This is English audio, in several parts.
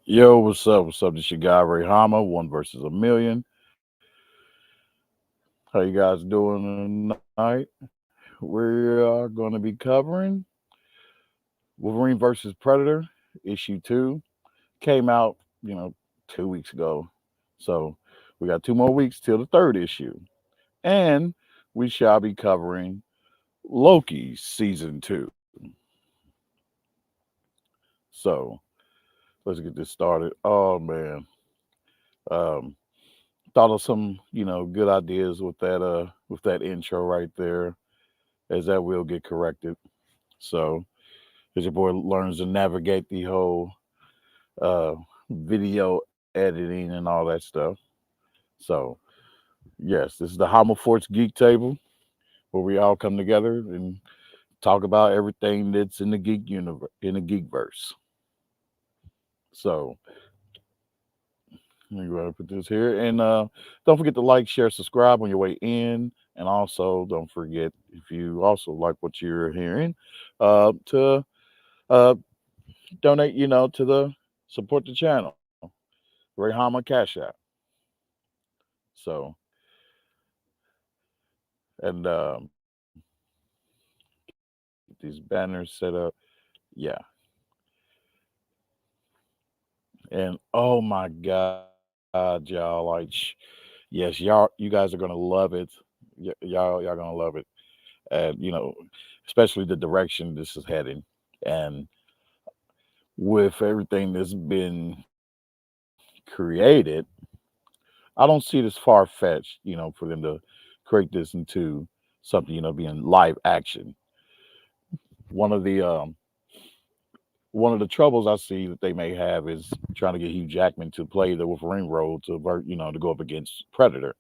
Yo, what's up? What's up? This your guy Ray Hanma, one versus a million. How you guys doing tonight? We are going to be covering Wolverine versus Predator, issue 2. Came out, 2 weeks ago. So we got 2 more weeks till the third issue. And we shall be covering Loki season 2. So let's get this started. Oh man. Um Thought of some, good ideas with that intro right there, as that will get corrected. So as your boy learns to navigate the whole uh video editing and all that stuff. So yes, this is the Homo Force Geek Table, where we all come together and talk about everything that's in the geek universe, in the geekverse. So let me go ahead and put this here. And don't forget to like, share, subscribe on your way in. And also don't forget, if you also like what you're hearing, to uh donate, to the support the channel. Rayhama Cash App. So and get these banners set up. Yeah. And oh my God, y'all, yes, you guys are gonna love it. Y'all gonna love it. And especially the direction this is heading. And with everything that's been created, I don't see it as far fetched, for them to create this into something, being live action. One of the one of the troubles I see that they may have is trying to get Hugh Jackman to play the Wolverine role to go up against Predator.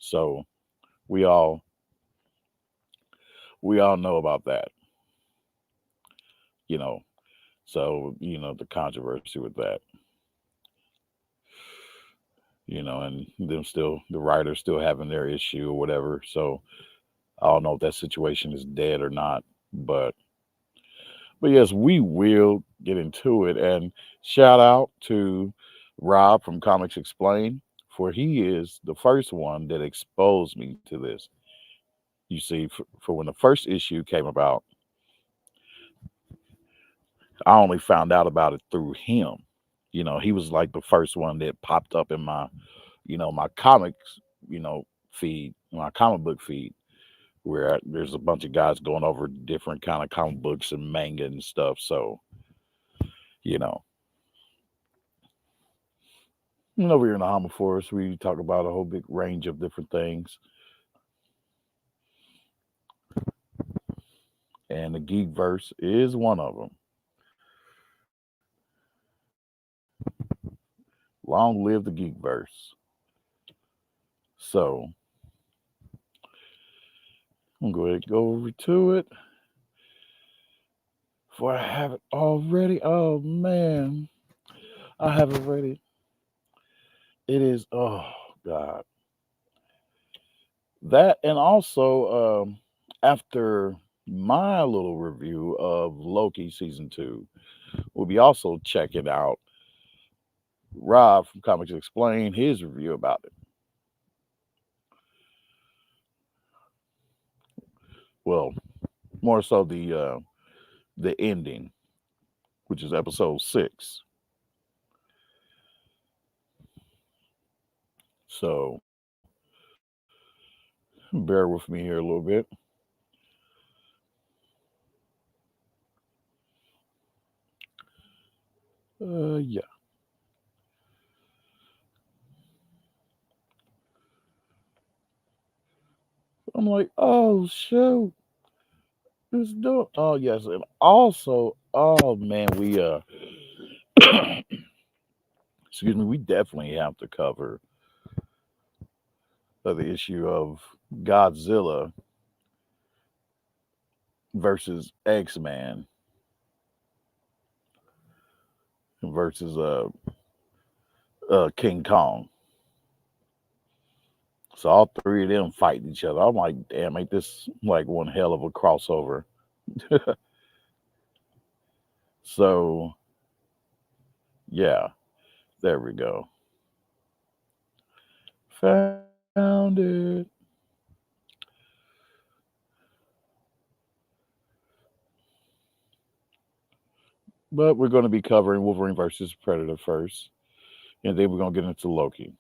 So we all we all know about that, you know. So the controversy with that, and them still the writers still having their issue or whatever. So I don't know if that situation is dead or not, but yes, we will get into it. And shout out to Rob from Comics Explain, for he is the first one that exposed me to this. You see, for when the first issue came about, I only found out about it through him. He was like the first one that popped up in my comics, feed, my comic book feed, where there's a bunch of guys going over different kind of comic books and manga and stuff. So, you know, over here in the Homo Forest, we talk about a whole big range of different things. And the geek verse is one of them. Long live the geek verse. So I'm going to go ahead and go over to it. Before I have it all ready. Oh man, I have it ready. It is, oh God. That, and also after my little review of Loki season 2, we'll be also checking out Rob from Comics Explain, his review about it. Well, more so the ending, which is episode 6. So bear with me here a little bit. Yeah. I'm like, oh shoot, it's dope. Oh yes, and also, oh man, we excuse me, we definitely have to cover the issue of Godzilla versus X-Man versus King Kong. So all three of them fighting each other. I'm like, damn, ain't this like one hell of a crossover? So yeah, there we go. Found it. But we're going to be covering Wolverine versus Predator first, and then we're going to get into Loki.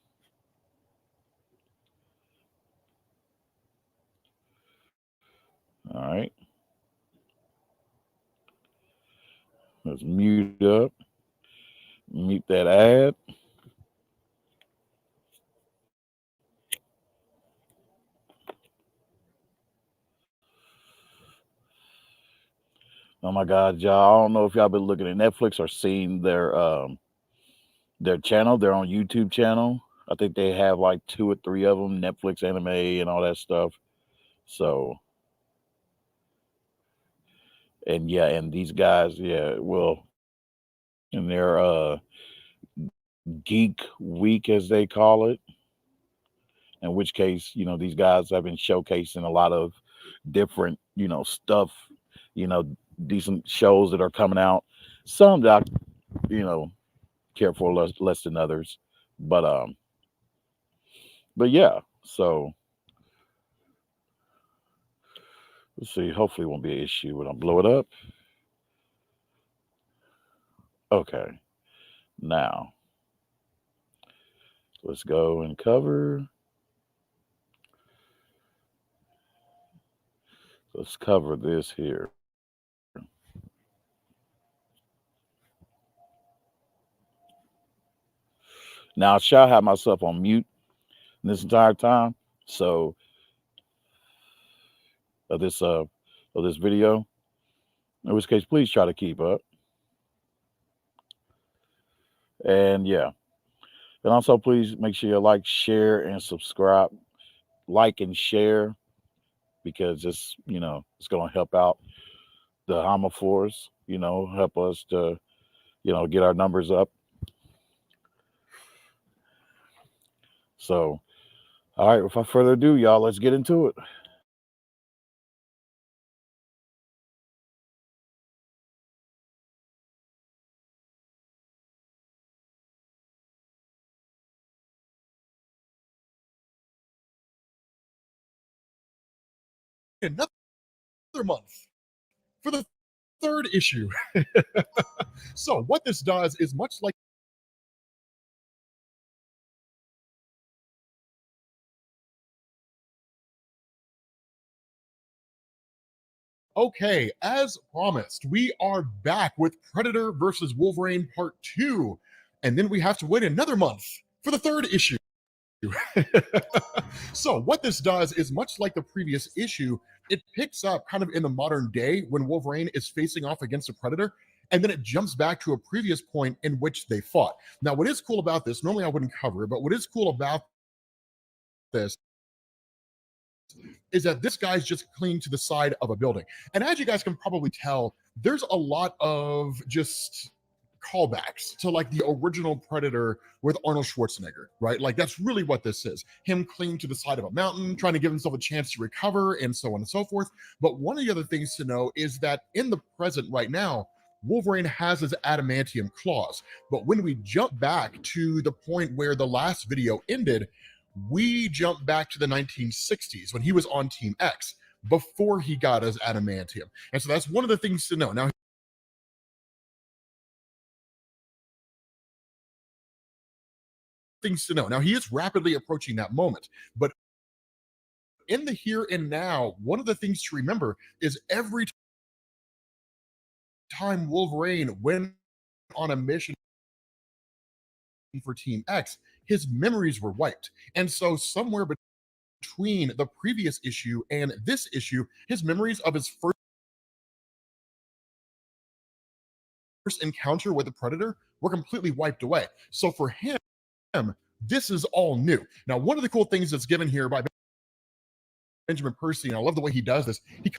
All right, let's mute up, mute that ad. Oh my God, y'all! I don't know if y'all been looking at Netflix or seen their channel. They're on YouTube channel. I think they have like two or three of them, Netflix anime and all that stuff. So and yeah, and these guys, yeah, well, in their geek week as they call it, in which case, these guys have been showcasing a lot of different, stuff, you know, decent shows that are coming out. Some that I, care for less than others. But yeah, so let's see. Hopefully it won't be an issue when I blow it up. Okay. Now let's go and cover. Let's cover this here. Now I shall have myself on mute this entire time. So of this uh of this video. In which case, please try to keep up. And yeah. And also please make sure you like, share, and subscribe. Like and share because it's gonna help out the Hanma force, help us to, get our numbers up. So all right, without further ado, y'all, let's get into it. Another month for the third issue. So, what this does is much like okay, as promised, we are back with Predator versus Wolverine Part 2. And then we have to wait another month for the third issue. So, what this does is much like the previous issue, it picks up kind of in the modern day when Wolverine is facing off against a Predator. And then it jumps back to a previous point in which they fought. Now, what is cool about this, normally I wouldn't cover it, but what is cool about this is that this guy's just clinging to the side of a building. And as you guys can probably tell, there's a lot of just callbacks to like the original Predator with Arnold Schwarzenegger, right? Like that's really what this is. Him clinging to the side of a mountain, trying to give himself a chance to recover, and so on and so forth. But one of the other things to know is that in the present right now, Wolverine has his adamantium claws. But when we jump back to the point where the last video ended, we jump back to the 1960s when he was on Team X before he got his adamantium. And so that's one of the things to know. Now he is rapidly approaching that moment, but in the here and now, one of the things to remember is every time Wolverine went on a mission for Team X, his memories were wiped. And so somewhere between the previous issue and this issue, his memories of his first encounter with the Predator were completely wiped away. So for him, this is all new. Now, one of the cool things that's given here by Benjamin Percy, and I love the way he does this, he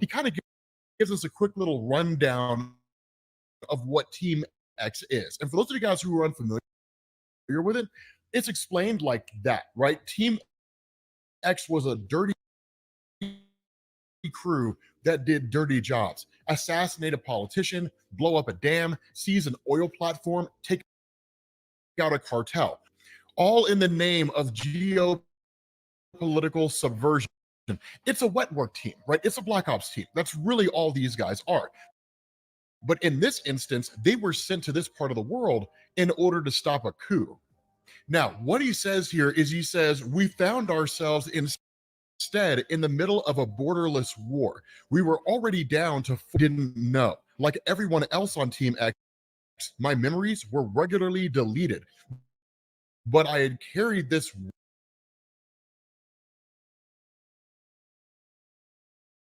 kind of gives us a quick little rundown of what Team X is. And for those of you guys who are unfamiliar with it, it's explained like that, right? Team X was a dirty crew that did dirty jobs, assassinate a politician, blow up a dam, seize an oil platform, take out a cartel, all in the name of geopolitical subversion. It's a wet work team, right? It's a black ops team. That's really all these guys are. But in this instance, they were sent to this part of the world in order to stop a coup. Now, what he says here is he says, we found ourselves instead in the middle of a borderless war. We were already down to didn't know. Like everyone else on Team X, my memories were regularly deleted. But I had carried this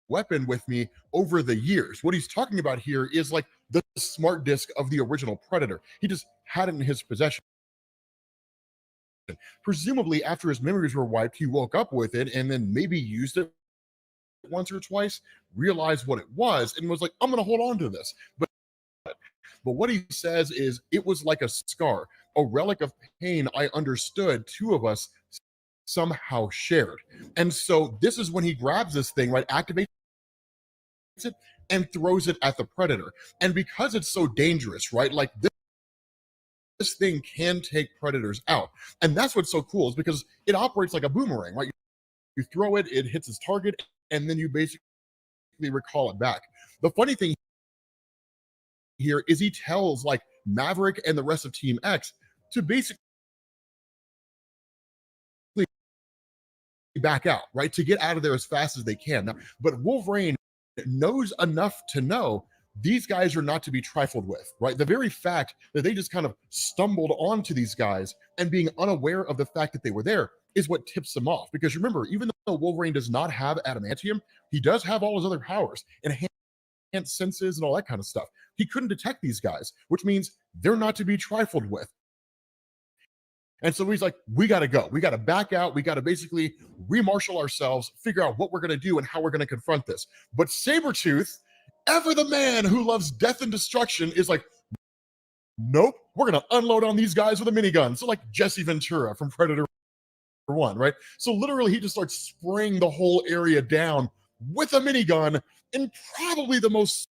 weapon with me over the years. What he's talking about here is like the smart disk of the original Predator. He just had it in his possession. Presumably, after his memories were wiped, he woke up with it and then maybe used it once or twice, realized what it was, and was like, I'm going to hold on to this. But what he says is, it was like a scar, a relic of pain I understood two of us somehow shared. And so this is when he grabs this thing, right, activates it, and throws it at the Predator. And because it's so dangerous, right, like this thing can take predators out. And that's what's so cool, is because it operates like a boomerang, right? You throw it, it hits its target, and then you basically recall it back. The funny thing here is he tells like Maverick and the rest of Team X to basically back out, right? To get out of there as fast as they can. Now, but Wolverine knows enough to know these guys are not to be trifled with, right? The very fact that they just kind of stumbled onto these guys and being unaware of the fact that they were there is what tips them off. Because remember, even though Wolverine does not have adamantium, he does have all his other powers, enhanced senses and all that kind of stuff. He couldn't detect these guys, which means they're not to be trifled with. And so he's like, we got to go. We got to back out. We got to basically remarshal ourselves, figure out what we're going to do and how we're going to confront this. But Sabretooth, ever the man who loves death and destruction, is like, nope, we're going to unload on these guys with a minigun. So like Jesse Ventura from Predator 1, right? So literally he just starts spraying the whole area down with a minigun in probably the most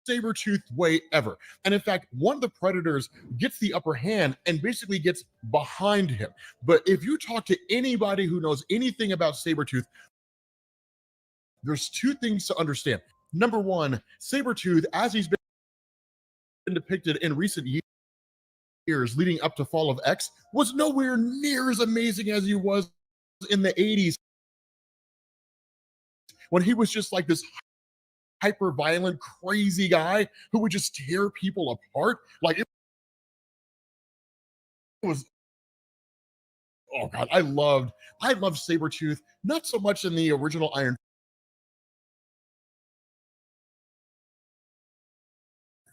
saber-toothed way ever. And in fact, one of the predators gets the upper hand and basically gets behind him. But if you talk to anybody who knows anything about Sabretooth, there's two things to understand. Number one, Sabretooth, as he's been depicted in recent years leading up to Fall of X, was nowhere near as amazing as he was in the 80s, when he was just like this hyper violent, crazy guy who would just tear people apart. Like it was, oh God, I loved Sabretooth, not so much in the original Iron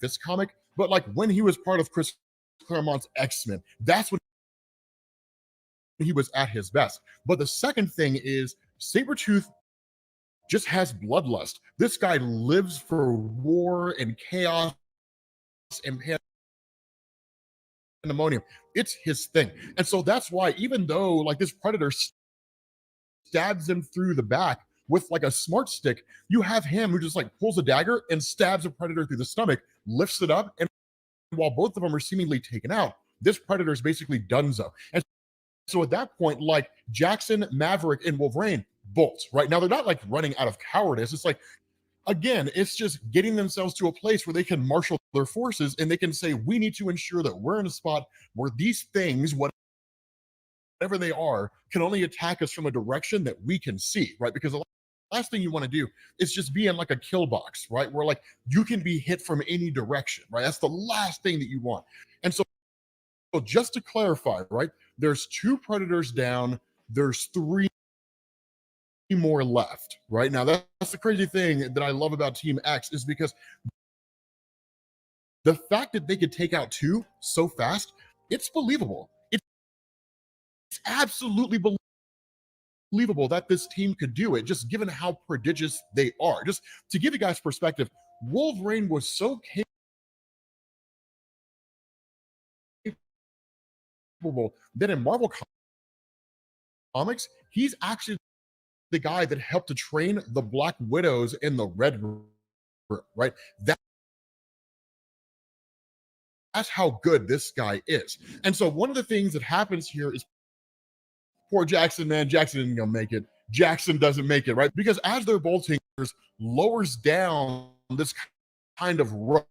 Fist comic, but like when he was part of Chris Claremont's X-Men, that's when he was at his best. But the second thing is Sabretooth just has bloodlust. This guy lives for war and chaos and pandemonium. It's his thing. And so that's why, even though like this predator stabs him through the back with like a smart stick, you have him who just like pulls a dagger and stabs a predator through the stomach, lifts it up, and while both of them are seemingly taken out, this predator is basically donezo. And so at that point, like Jackson, Maverick, and Wolverine bolt, right? Now they're not like running out of cowardice. It's like, again, it's just getting themselves to a place where they can marshal their forces and they can say, we need to ensure that we're in a spot where these things, whatever they are, can only attack us from a direction that we can see, right? Because the last thing you want to do is just be in like a kill box, right? Where like you can be hit from any direction, right? That's the last thing that you want. And so just to clarify, right? There's 2 predators down, there's 3 more left, right? Now that's the crazy thing that I love about Team X, is because the fact that they could take out 2 so fast, it's believable. It's absolutely believable that this team could do it, just given how prodigious they are. Just to give you guys perspective, Wolverine was so then in Marvel comics, he's actually the guy that helped to train the Black Widows in the Red Room, right? That's how good this guy is. And so one of the things that happens here is poor Jackson, man, Jackson isn't gonna make it. Jackson doesn't make it, right? Because as they're bolting, lowers down this kind of rope,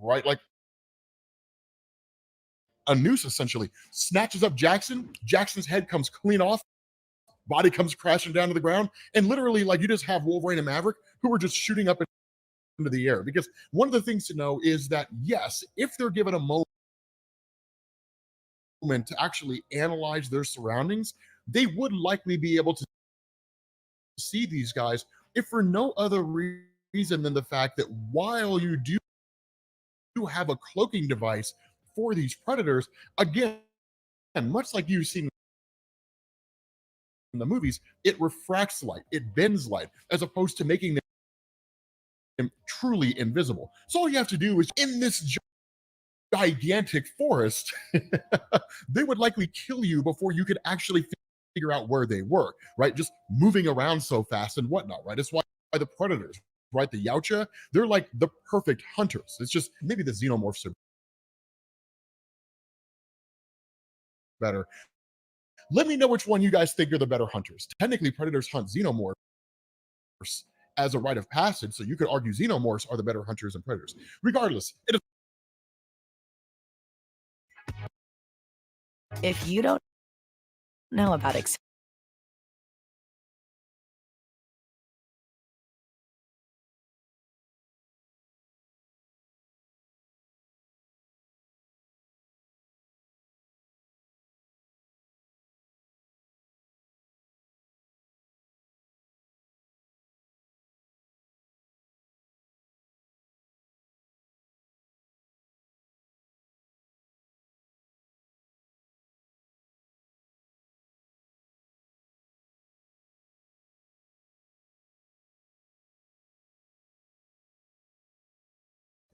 right? Like a noose essentially, snatches up Jackson. Jackson's head comes clean off, body comes crashing down to the ground, and literally, like, you just have Wolverine and Maverick who are just shooting up into the air. Because one of the things to know is that, yes, if they're given a moment to actually analyze their surroundings, they would likely be able to see these guys, if for no other reason than the fact that while you do have a cloaking device for these predators, again, much like you've seen in the movies, it refracts light, it bends light, as opposed to making them truly invisible. So all you have to do is, in this gigantic forest, they would likely kill you before you could actually figure out where they were, right? Just moving around so fast and whatnot, right? It's why the predators, right? The Yautja, they're like the perfect hunters. It's just maybe the xenomorphs are better. Let me know which one you guys think are the better hunters. Technically, predators hunt xenomorphs as a rite of passage, so you could argue xenomorphs are the better hunters than predators. Regardless, it is. If you don't know about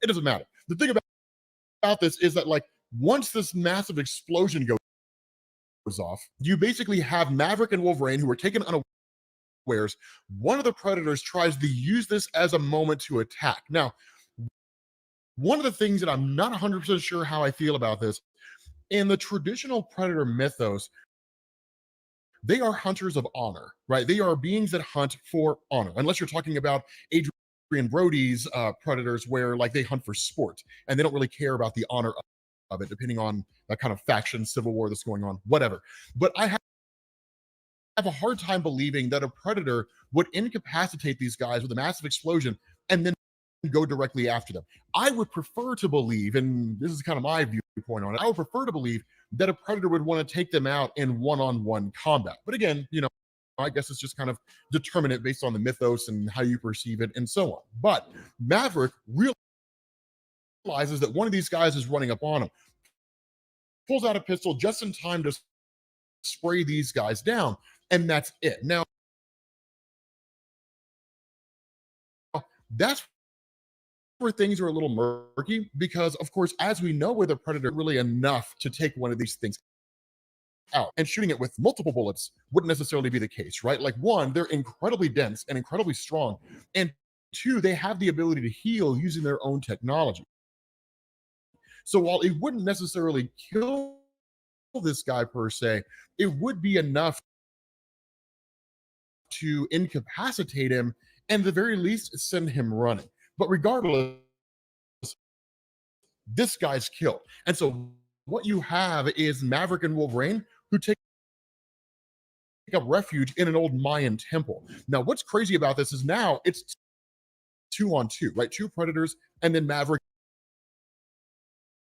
It doesn't matter. The thing about this is that, like, once this massive explosion goes off, you basically have Maverick and Wolverine who are taken unawares. One of the predators tries to use this as a moment to attack. Now, one of the things that I'm not 100% sure how I feel about this, in the traditional predator mythos, they are hunters of honor, right? They are beings that hunt for honor, unless you're talking about Adrian Brody's predators, where like they hunt for sport and they don't really care about the honor of it, depending on that kind of faction civil war that's going on, whatever. But I have a hard time believing that a predator would incapacitate these guys with a massive explosion and then go directly after them. I would prefer to believe, and this is kind of my viewpoint on it, I would prefer to believe that a predator would want to take them out in one-on-one combat. But again, I guess it's just kind of determinate based on the mythos and how you perceive it and so on. But Maverick realizes that one of these guys is running up on him, pulls out a pistol just in time to spray these guys down, and that's it. Now, that's where things are a little murky because, of course, as we know with a predator, really enough to take one of these things out, and shooting it with multiple bullets wouldn't necessarily be the case, right? Like, one, they're incredibly dense and incredibly strong, and two, they have the ability to heal using their own technology. So while it wouldn't necessarily kill this guy per se, it would be enough to incapacitate him and at the very least send him running. But regardless, this guy's killed. And so what you have is Maverick and Wolverine who take up refuge in an old Mayan temple. Now, what's crazy about this is now it's 2-on-2, right? Two predators and then Maverick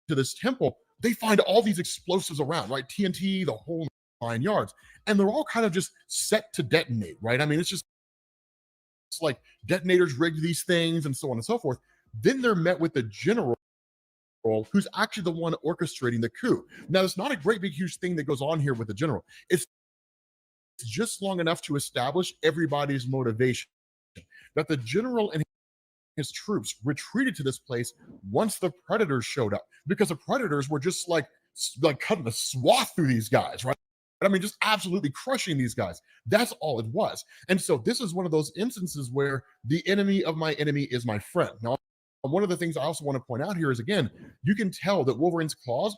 to this temple. They find all these explosives around, right? TNT, the whole 9 yards. And they're all kind of just set to detonate, right? I mean, it's like detonators rigged these things and so on and so forth. Then they're met with the general who's actually the one orchestrating the coup. Now, it's not a great big huge thing that goes on here with the general. It's just long enough to establish everybody's motivation. That the general and his troops retreated to this place once the predators showed up, because the predators were just like like cutting a swath through these guys, right? I mean, just absolutely crushing these guys. That's all it was. And so this is one of those instances where the enemy of my enemy is my friend. Now, one of the things I also want to point out here is, again, you can tell that Wolverine's claws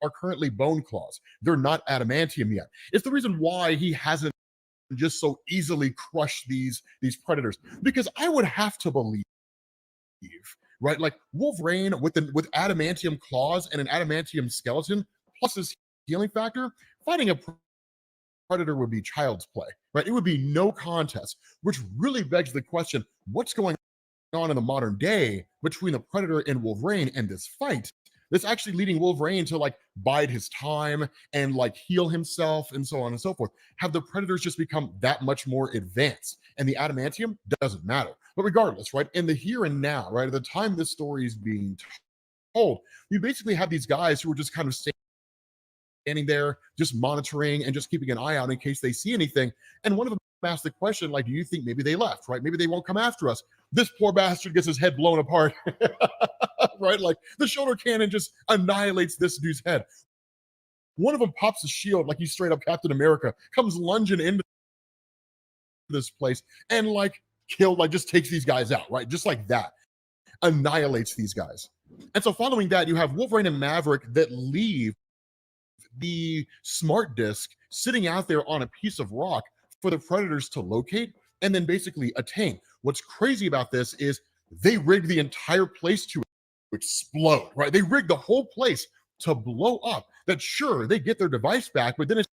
are currently bone claws. They're not adamantium yet. It's the reason why he hasn't just so easily crushed these predators, because I would have to believe, right? Like Wolverine with adamantium claws and an adamantium skeleton plus his healing factor, fighting a predator would be child's play, right? It would be no contest, which really begs the question: what's going on in the modern day between the predator and Wolverine and this fight that's actually leading Wolverine to like bide his time and like heal himself and so on and so forth? Have the predators just become that much more advanced and the adamantium doesn't matter? But regardless, right, in the here and now, right, at the time this story is being told, you basically have these guys who are just kind of standing there, just monitoring and just keeping an eye out in case they see anything. And one of them asked the question, like, do you think maybe they left, right? Maybe they won't come after us. This poor bastard gets his head blown apart, right? Like the shoulder cannon just annihilates this dude's head. One of them pops a shield like he's straight up Captain America, comes lunging into this place and like just takes these guys out, right? Just like that, annihilates these guys. And so following that, you have Wolverine and Maverick that leave the smart disc sitting out there on a piece of rock for the predators to locate and then basically attain. What's crazy about this is they rigged the entire place to explode, right? They rigged the whole place to blow up. That sure, they get their device back, but then it's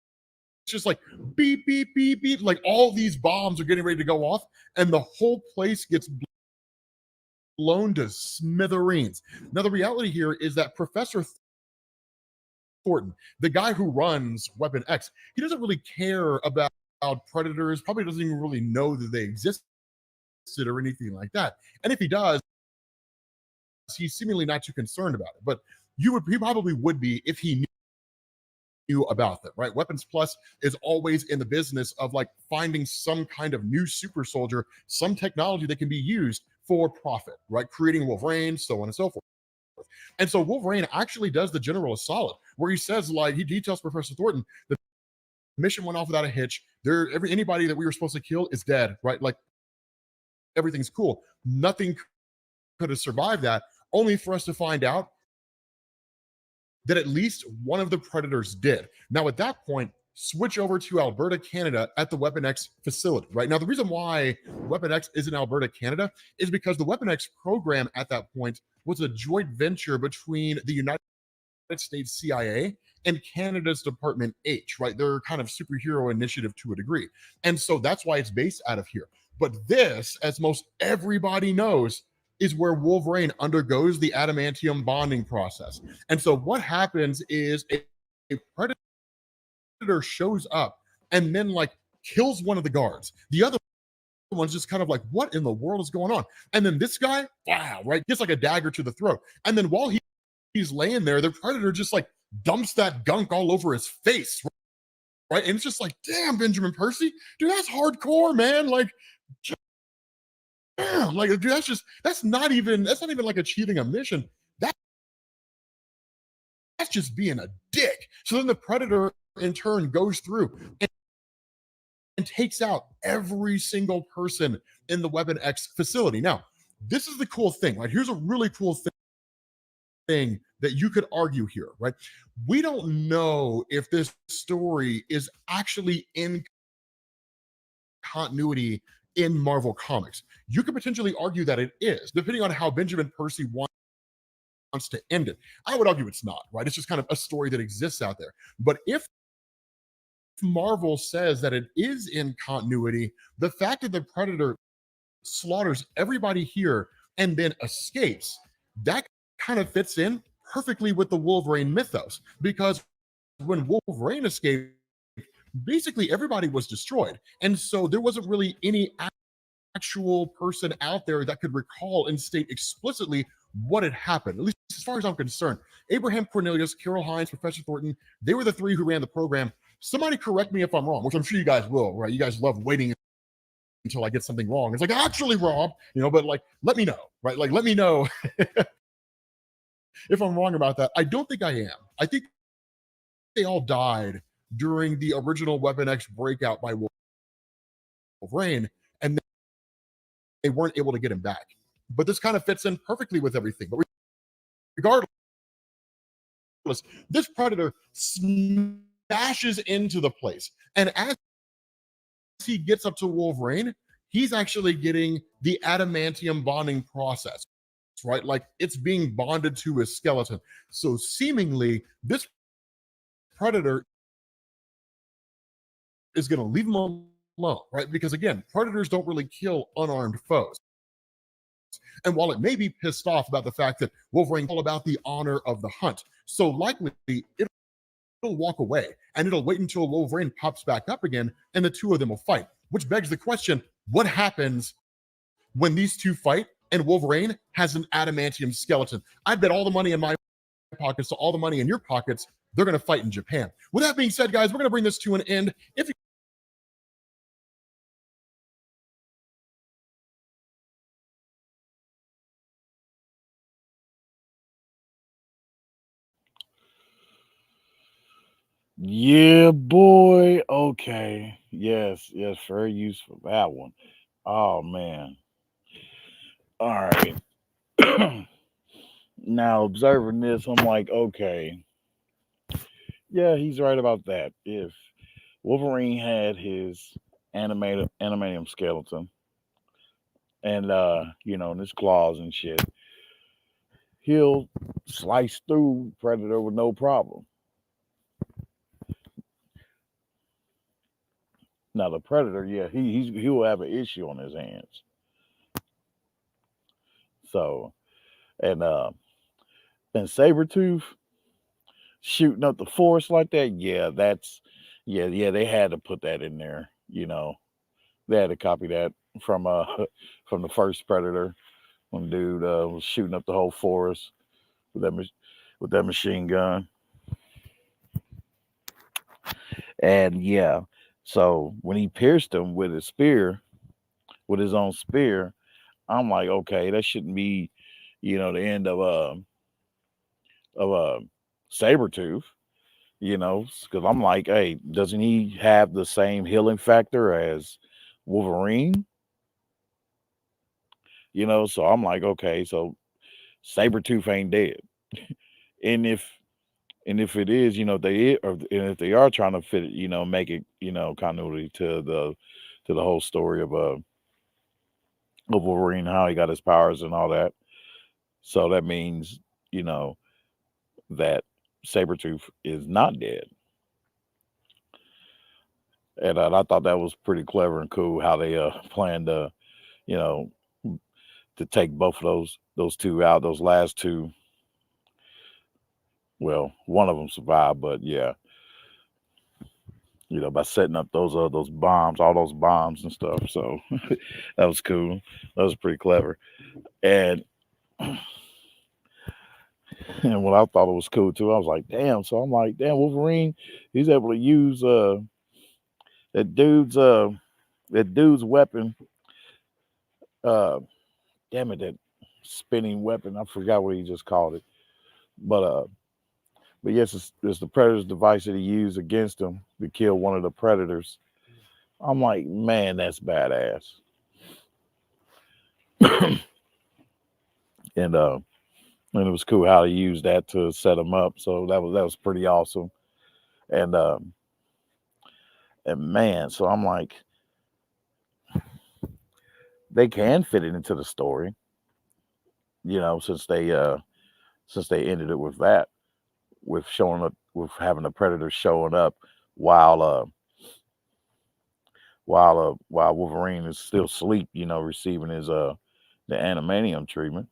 just like beep, beep, beep, beep. Like all these bombs are getting ready to go off and the whole place gets blown to smithereens. Now, the reality here is that Professor Thornton, the guy who runs Weapon X, he doesn't really care about predators, probably doesn't even really know that they existed or anything like that. And if he does, he's seemingly not too concerned about it. But he probably would be if he knew about them, right? Weapons Plus is always in the business of like finding some kind of new super soldier, some technology that can be used for profit, right? Creating Wolverine, so on and so forth. And so Wolverine actually does the general a solid, where he says, like, he details Professor Thornton that the mission went off without a hitch. Anybody that we were supposed to kill is dead, right? Like everything's cool. Nothing could have survived that, only for us to find out that at least one of the predators did. Now, at that point, switch over to Alberta, Canada at the Weapon X facility, right? Now, the reason why Weapon X is in Alberta, Canada is because the Weapon X program at that point was a joint venture between the United States CIA and Canada's Department H, right? They're kind of superhero initiative to a degree. And so that's why it's based out of here. But this, as most everybody knows, is where Wolverine undergoes the adamantium bonding process. And so what happens is a predator shows up and then like kills one of the guards. The other one's just kind of like, what in the world is going on? And then this guy, wow, right, gets like a dagger to the throat. And then while he's laying there, the predator just like dumps that gunk all over his face, right? And it's just like, damn, Benjamin Percy, dude, that's hardcore, man. Like, damn, like, dude, that's not even like achieving a mission. That's just being a dick. So then the predator in turn goes through and takes out every single person in the Weapon X facility. Now, this is the cool thing, right? Here's a really cool thing that you could argue here, right? We don't know if this story is actually in continuity in Marvel Comics. You could potentially argue that it is, depending on how Benjamin Percy wants to end it. I would argue it's not, right? It's just kind of a story that exists out there. But if Marvel says that it is in continuity, the fact that the Predator slaughters everybody here and then escapes, that kind of fits in perfectly with the Wolverine mythos, because when Wolverine escaped, basically everybody was destroyed. And so there wasn't really any actual person out there that could recall and state explicitly what had happened, at least as far as I'm concerned. Abraham Cornelius, Carol Hines, Professor Thornton, they were the three who ran the program. Somebody correct me if I'm wrong, which I'm sure you guys will, right? You guys love waiting until I get something wrong. It's like, actually, Rob, but like, let me know, right? Like, let me know if I'm wrong about that. I don't think I am. I think they all died during the original Weapon X breakout by Wolverine, and they weren't able to get him back. But this kind of fits in perfectly with everything. But regardless, this Predator smashes into the place. And as he gets up to Wolverine, he's actually getting the adamantium bonding process, right? Like it's being bonded to his skeleton. So seemingly, this Predator is going to leave him alone, right? Because again, predators don't really kill unarmed foes. And while it may be pissed off about the fact that Wolverine killed Hanma, it's all about the honor of the hunt. So likely it'll walk away and it'll wait until Wolverine pops back up again and the two of them will fight. Which begs the question, what happens when these two fight and Wolverine has an adamantium skeleton? I bet all the money in my pockets to all the money in your pockets, they're going to fight in Japan. With that being said, guys, we're going to bring this to an end. If you guys have any questions for me, feel free to leave them down below. If you have any comments or questions, feel free to leave them down below. And if you have any questions for me, feel free to leave them down below. And with that being said, guys, we're going to bring this to an end. If you guys have any questions for me, feel free to leave them down below. Yeah, boy. Okay. Yes, yes, very useful. That one. Oh man. All right. Now observing this, I'm like, okay, yeah, he's right about that. If Wolverine had his animated animanium skeleton and and his claws and shit, he'll slice through Predator with no problem. Now the Predator, yeah, he'll have an issue on his hands. So and and Sabretooth shooting up the forest like that, yeah, yeah, they had to put that in there. They had to copy that from from the first Predator when dude was shooting up the whole forest with with that machine gun. And yeah, so when he pierced him with his spear, with his own spear, I'm like, okay, that shouldn't be, the end of Sabretooth, because I'm like, hey, doesn't he have the same healing factor as Wolverine? So I'm like, okay, so Sabretooth ain't dead. And if it is, and if they are trying to fit it, make it, continuity to the whole story of Wolverine, how he got his powers and all that. So that means, you know, that Sabretooth is not dead. And I thought that was pretty clever and cool how they planned you know, to take both of those two out. Those last two, well, one of them survived, but yeah, by setting up those bombs, all those bombs and stuff. So that was cool. That was pretty clever. And and what I thought it was cool too, I was like, damn. So I'm like, damn, Wolverine, he's able to use that dude's uh that dude's weapon. Uh, damn it, that spinning weapon. I forgot what he just called it. But but yes, it's the Predator's device that he used against him to kill one of the Predators. I'm like, man, that's badass. and and it was cool how he used that to set him up. So that was pretty awesome. And and man, so I'm like, they can fit it into the story, since they ended it with that, with showing up, with having the Predator showing up while while Wolverine is still asleep, receiving his the animanium treatment,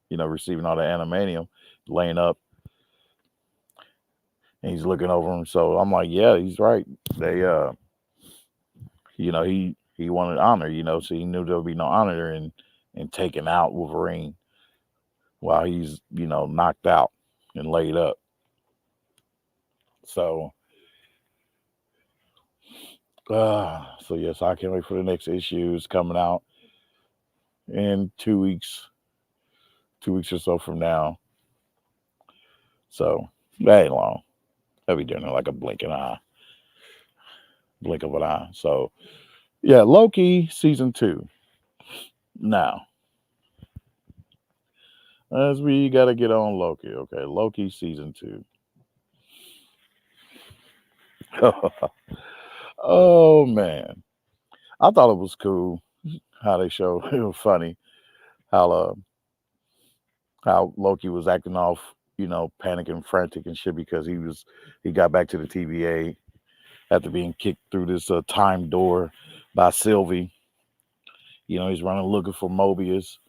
receiving all the animanium, laying up, and he's looking over him. So I'm like, yeah, he's right. They he wanted honor, so he knew there would be no honor in taking out Wolverine while he's, knocked out and laid up. So so yes, I can't wait for the next issue. It's coming out in 2 weeks or so from now. So That ain't long. I'll be doing it like a blink of an eye. So yeah, Loki season 2. Now, as we gotta get on Loki, okay? Loki season 2. Oh man, I thought it was cool how they showed. It was funny how how Loki was acting off, panicking, frantic and shit because he got back to the TVA after being kicked through this time door by Sylvie. He's running looking for Mobius,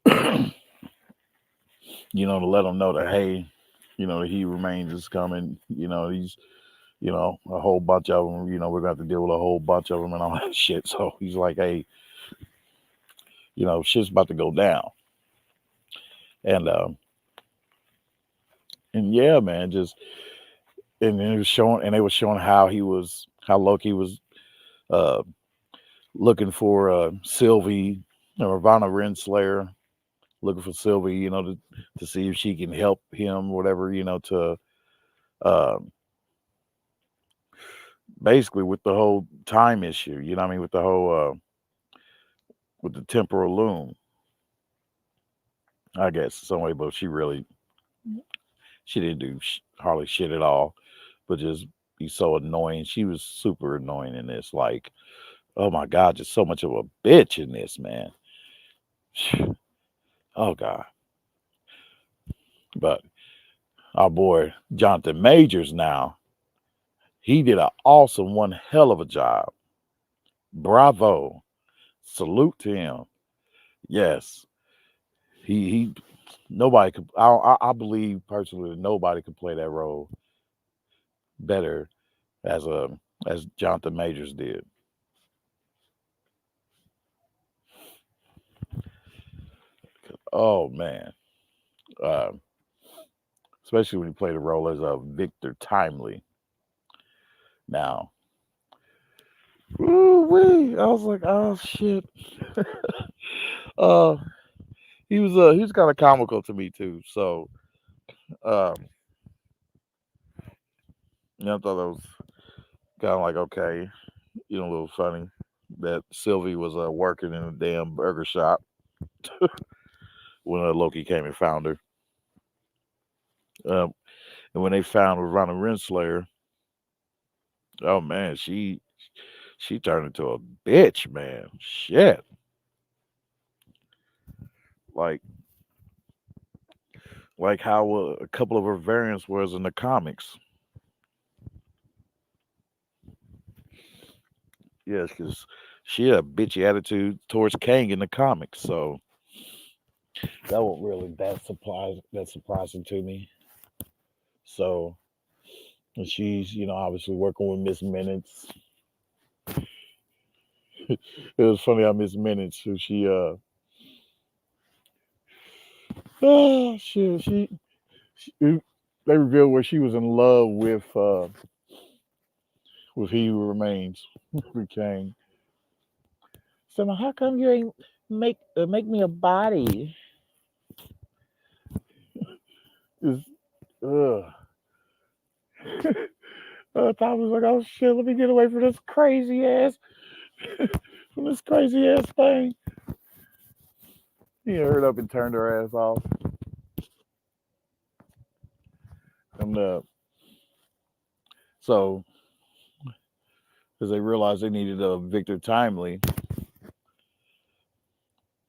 to let him know that, hey, that he remains is coming. He's, a whole bunch of them. We're going to have to deal with a whole bunch of them and all that shit. So he's like, hey, shit's about to go down. And yeah, man, just and it was showing, and they were showing how Loki was uh looking for Sylvie, Ravonna Renslayer, looking for Sylvie, to see if she can help him, whatever, to uh, basically with the whole time issue, what I mean, with the whole with the temporal loom, I guess some way, but she didn't do hardly shit at all, but just be so annoying. She was super annoying in this, like, oh my god, just so much of a bitch in this, man. Oh god, but our boy Jonathan Majors now, he did an awesome, one hell of a job. Bravo. Salute to him. Yes. He nobody could I believe personally that nobody could play that role better as as Jonathan Majors did. Oh man. Uh, especially when he played the role as Victor Timely. Now, ooh-wee, I was like, oh shit. uh he was kind of comical to me too. So um I thought that was kind of like okay, a little funny that Sylvie was working in a damn burger shop when Loki came and found her. Um, and when they found Ravonna Renslayer, oh man, she turned into a bitch, man. Shit, like how a couple of her variants was in the comics. Yes, because she had a bitchy attitude towards Kang in the comics, so that wasn't really that surprising to me. So and she's obviously working with Miss Minutes. It was funny how Miss Minutes, who she oh shit, they revealed where she was in love with He Who Remains, with Kang. So now how come you ain't make me a body? Is Tom was like, oh shit, let me get away from this crazy ass thing. He hurried up and turned her ass off. And so because they realized they needed a Victor Timely,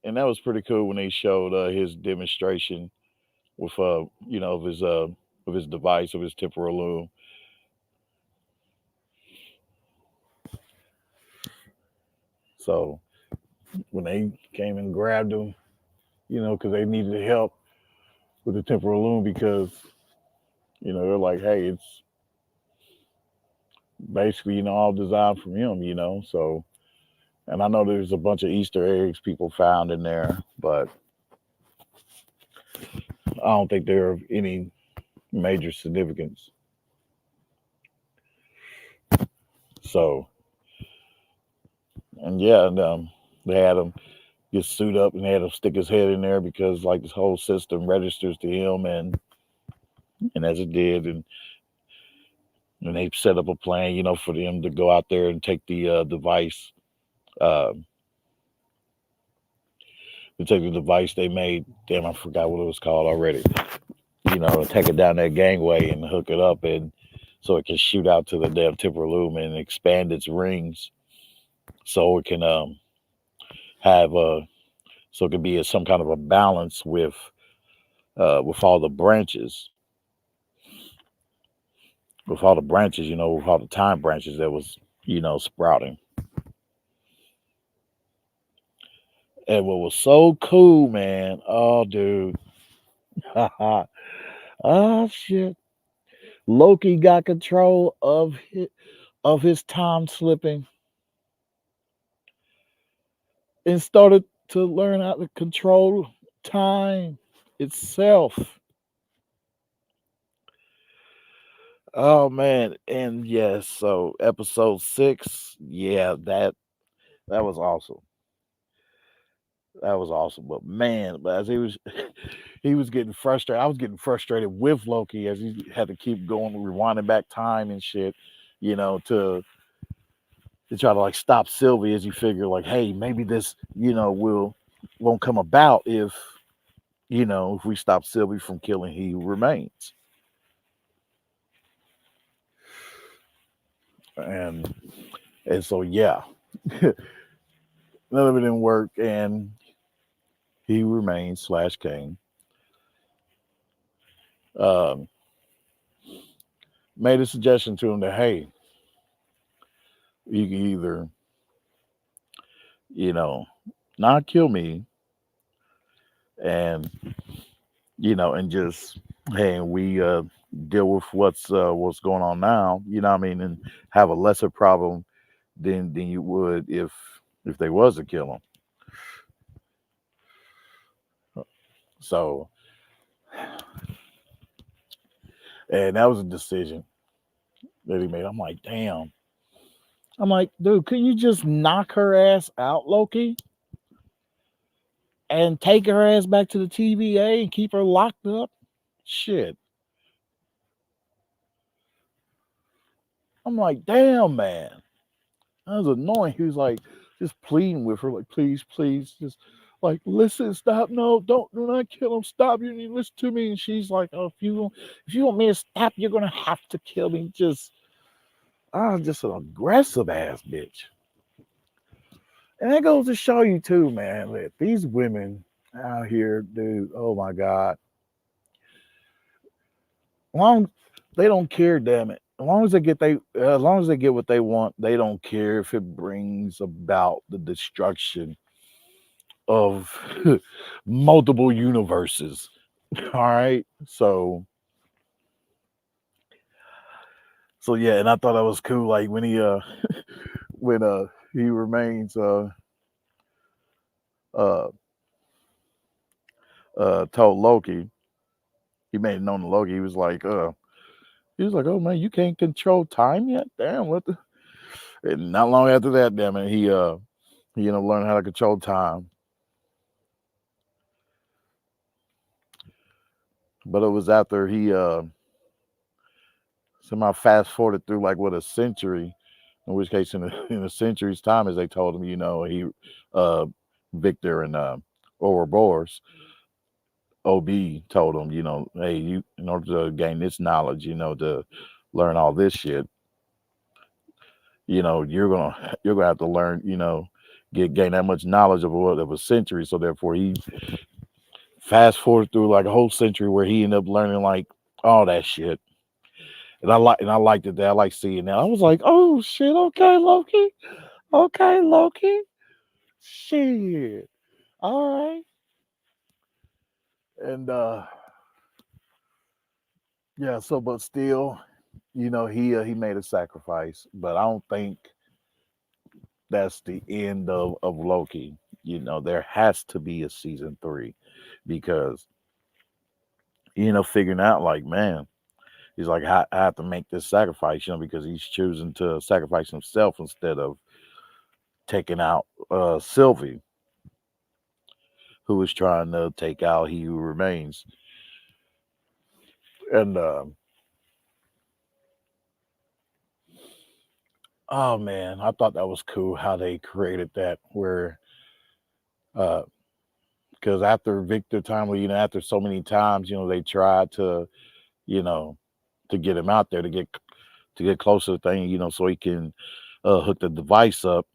and that was pretty cool when they showed his demonstration with of his device, of his temporal loom. So when they came and grabbed him, because they needed help with the temporal loom, because they're like, hey, it's basically all designed from him, So, and I know there's a bunch of Easter eggs people found in there, but I don't think they're of any major significance. So, and yeah, and they had him get suit up and they had him stick his head in there because like this whole system registers to him, and and as it did, and they set up a plan, for them to go out there and take the device, uh, they made. Damn, I forgot what it was called already. Take it down that gangway and hook it up, and so it can shoot out to the damn tipper loom and expand its rings, so it can have so it can be some kind of a balance with all the branches, with all the time branches that was sprouting. And what was so cool, man? Oh, dude. Oh shit. Loki got control of his time slipping and started to learn how to control time itself. Oh man, and yes, so episode 6, yeah, that was awesome. That was awesome. But man, but as he was getting frustrated. I was getting frustrated with Loki as he had to keep going, rewinding back time and shit, to try to like stop Sylvie, as you figure like, hey, maybe this, won't come about if we stop Sylvie from killing He Who Remains. And so yeah, none of it didn't work, and He Who Remains slash King um, made a suggestion to him that, hey, you can either, you know, not kill me, and and just, hey, we deal with what's going on now, what I mean, and have a lesser problem than you would if they was to kill him. So, and that was a decision that he made. I'm like, damn. I'm like, dude, couldn't you just knock her ass out, Loki, and take her ass back to the TVA and keep her locked up? Shit. I'm like, damn, man. That was annoying. He was like just pleading with her, like, please, please, just like, listen, stop, no, do not kill him, stop, you need to listen to me. And she's like, oh, if you want me to stop, you're gonna have to kill me. Just an aggressive ass bitch. And that goes to show you too, man, that these women out here, dude, oh my God. Long they don't care, damn it. As long as they get what they want, they don't care if it brings about the destruction of multiple universes. All right. So yeah, and I thought that was cool. Like when he when he remains uh told Loki, he made it known to Loki, he was like, oh man, you can't control time yet? Damn, what the, and not long after that, damn it, he learned how to control time. But it was after he somehow fast forwarded through like what, a century, in which case in a century's time, as they told him, he uh Victor and Ouroboros OB told him, hey, you, in order to gain this knowledge, to learn all this shit, you're gonna have to learn, gain that much knowledge of a century. So therefore he fast forward through like a whole century where he ended up learning like all that shit. And I liked it. That I like seeing that. I was like, oh shit, okay, Loki. Okay, Loki. Shit. All right. And yeah, so but still, he made a sacrifice. But I don't think that's the end of Loki. There has to be a season 3, because figuring out like, man, he's like, I have to make this sacrifice, because he's choosing to sacrifice himself instead of taking out Sylvie, who is trying to take out He Who Remains. And oh man, I thought that was cool how they created that where uh because after Victor Timely, after so many times, they tried to, you know, to get him out there to get closer to the thing, so he can hook the device up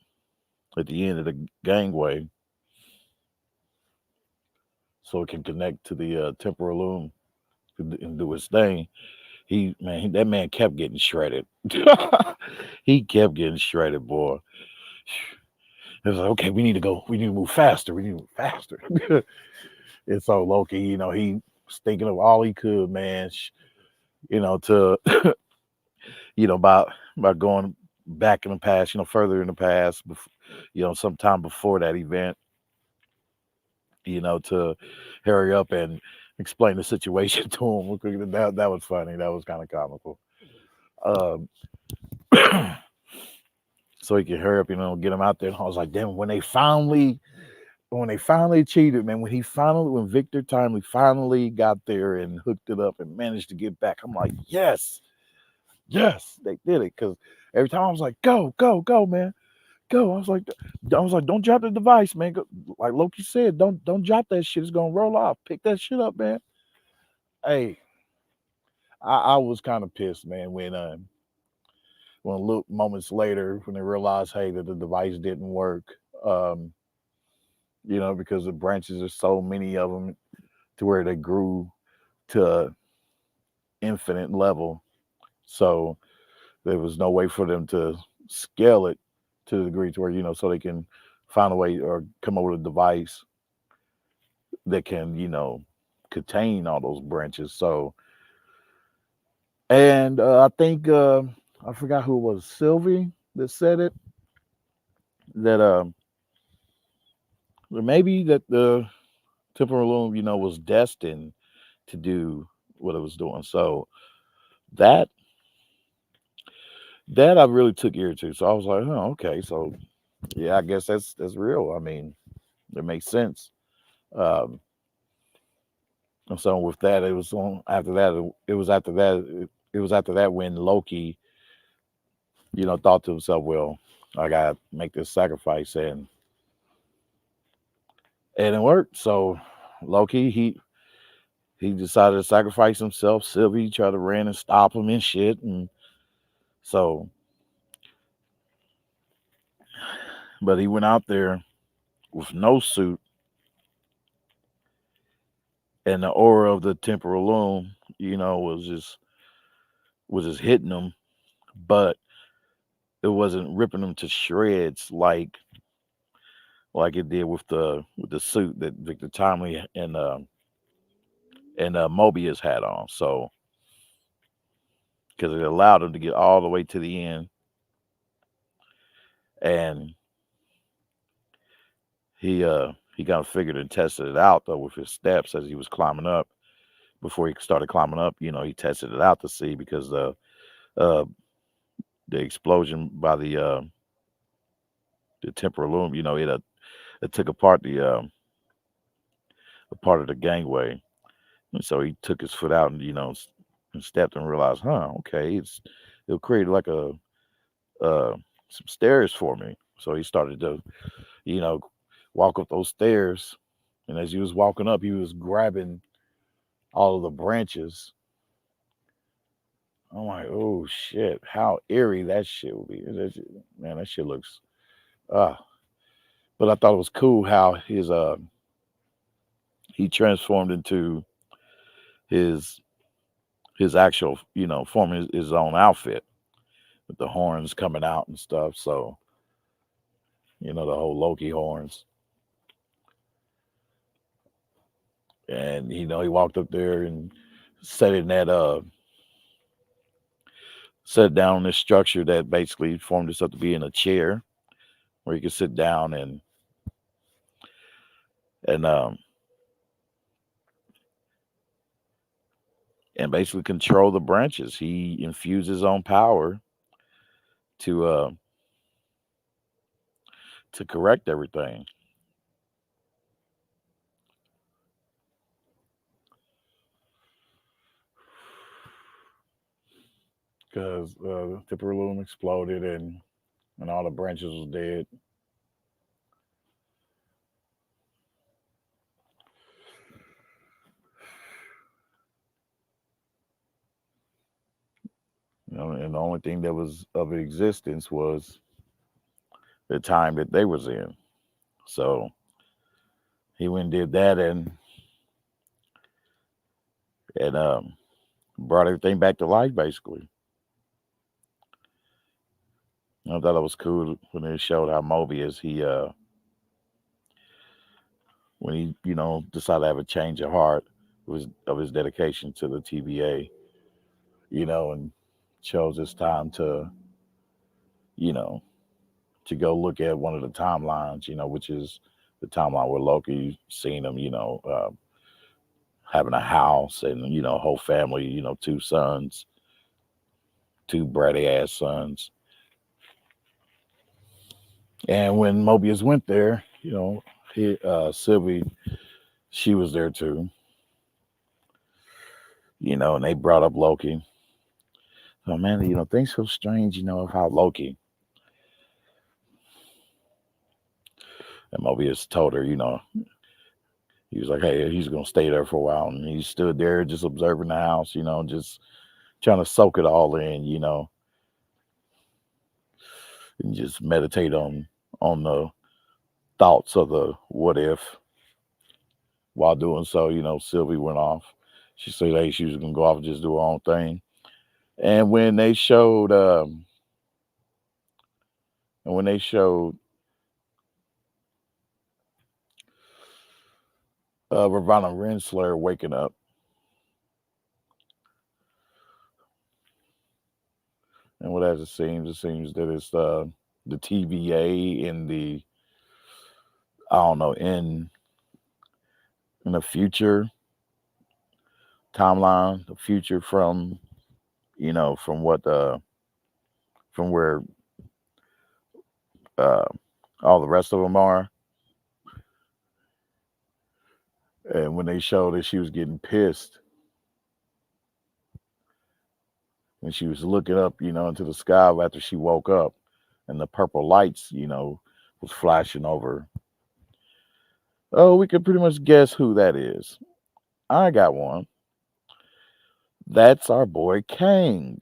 at the end of the gangway so it can connect to the temporal loom and do his thing. That man kept getting shredded. He kept getting shredded, boy. It was like, okay, we need to go. We need to move faster. We need to move faster. And so Loki, he was thinking of all he could, man. To by going back in the past, further in the past, sometime before that event, to hurry up and explain the situation to him. That was funny. That was kind of comical. Um, so he could hurry up, get him out there. And I was like, damn, when they finally cheated, man, when Victor Timely finally got there and hooked it up and managed to get back, I'm like, yes, yes, they did it. Because every time I was like, go, go, go, man, go. I was like, don't drop the device, man. Go, like Loki said, don't drop that shit. It's gonna roll off. Pick that shit up, man. Hey, I was kind of pissed, man, when look moments later when they realized, hey, that the device didn't work. Um, because the branches are so many of them to where they grew to infinite level. So there was no way for them to scale it to the degree to where, so they can find a way or come up with a device that can, contain all those branches. So, and I think, I forgot who it was, Sylvie that said it, that maybe that the temporal loom, was destined to do what it was doing. So that I really took ear to. So I was like, oh, okay. So yeah, I guess that's real. I mean, it makes sense. Um, and so with that, it was on after that. It was after that when Loki, thought to himself, well, I gotta make this sacrifice, and it worked. So Loki, he decided to sacrifice himself. Sylvie tried to run and stop him and shit, and so, but he went out there with no suit, and the aura of the temporal loom, was just hitting him, but it wasn't ripping him to shreds like it did with the suit that Victor Timely and Mobius had on. So because it allowed him to get all the way to the end, and he kind of figured and tested it out though with his steps as he was climbing up. Before he started climbing up, he tested it out to see because uh the explosion by the temporal loom, it took apart the part of the gangway. And so he took his foot out and and stepped and realized, huh, okay, it'll create like uh some stairs for me. So he started to you know walk up those stairs, and as he was walking up, he was grabbing all of the branches. I'm like, oh shit, how eerie that shit would be. Man, that shit looks uh but I thought it was cool how he transformed into his actual, forming his own outfit with the horns coming out and stuff. So, the whole Loki horns. And, he walked up there and set it in that, set down this structure that basically formed itself to be in a chair where you could sit down and and basically control the branches. He infused his own power to, to correct everything. because the balloon exploded and all the branches was dead. And the only thing that was of existence was the time that they was in. So he went and did that and brought everything back to life basically. I thought it was cool when they showed how Mobius he when he decided to have a change of heart of his dedication to the TVA, and chose this time to you know to go look at one of the timelines, which is the timeline where Loki seen him, having a house and whole family, two sons, two bratty ass sons. And when Mobius went there, Sylvie, she was there too, and they brought up Loki. So man, things feel strange, of how Loki. And Mobius told her, he was like, hey, he's gonna stay there for a while, and he stood there just observing the house, just trying to soak it all in, and just meditate on the thoughts of the what if. While doing so, Sylvie went off. She said, hey, she was gonna go off and just do her own thing. And when they showed Ravonna Renslayer waking up, and what as it seems that it's the TVA in the I don't know in the future timeline, the future from from what from where uh, all the rest of them are. And when they showed that she was getting pissed when she was looking up, into the sky after she woke up, and the purple lights, was flashing over. Oh, we could pretty much guess who that is. I got one. That's our boy Kang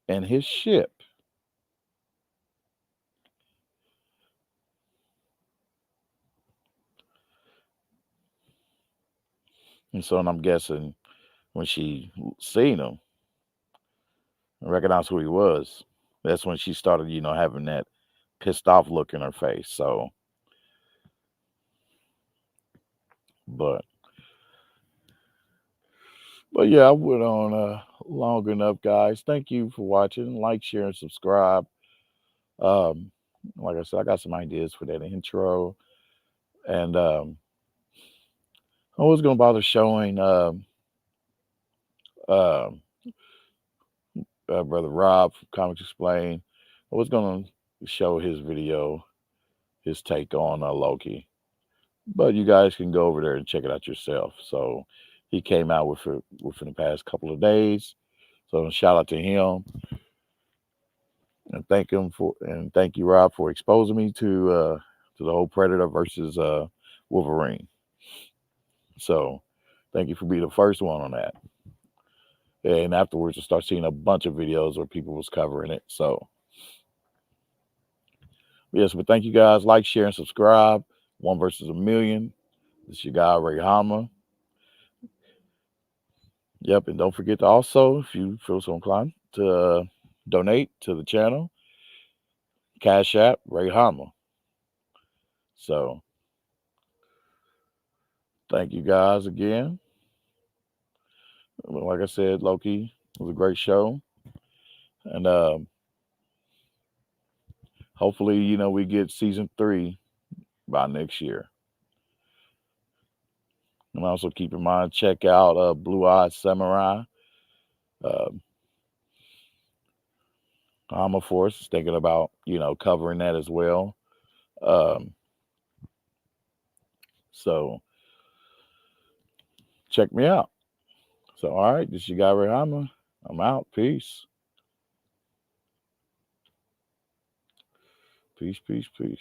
and his ship. And I'm guessing when she seen him and recognized who he was, that's when she started, having that pissed off look in her face. But but yeah, I went on long enough, guys. Thank you for watching. Like, share, and subscribe. Um, like I said, I got some ideas for that intro, and I was gonna bother showing uh, brother Rob from Comics Explain. I was gonna show his video, his take on Loki, but you guys can go over there and check it out yourself. So he came out with it within the past couple of days. So shout out to him and thank you Rob for exposing me to the whole Predator versus Wolverine. So thank you for being the first one on that. And afterwards, I start seeing a bunch of videos where people was covering it. So yes, but thank you guys. Like, share, and subscribe. One versus a million. This is your guy Ray Hanma. Yep, and don't forget to also, if you feel so inclined, to donate to the channel. Cash App Ray Hanma. So thank you guys again. Like I said, Loki was a great show, and hopefully, we get season 3 by next year. And also keep in mind, check out Blue Eyed Samurai. Uh, Armor Force is thinking about, covering that as well. Um, so check me out. So, all right, this is your guy, Ray Hanma. I'm out. Peace. Peace, peace, peace.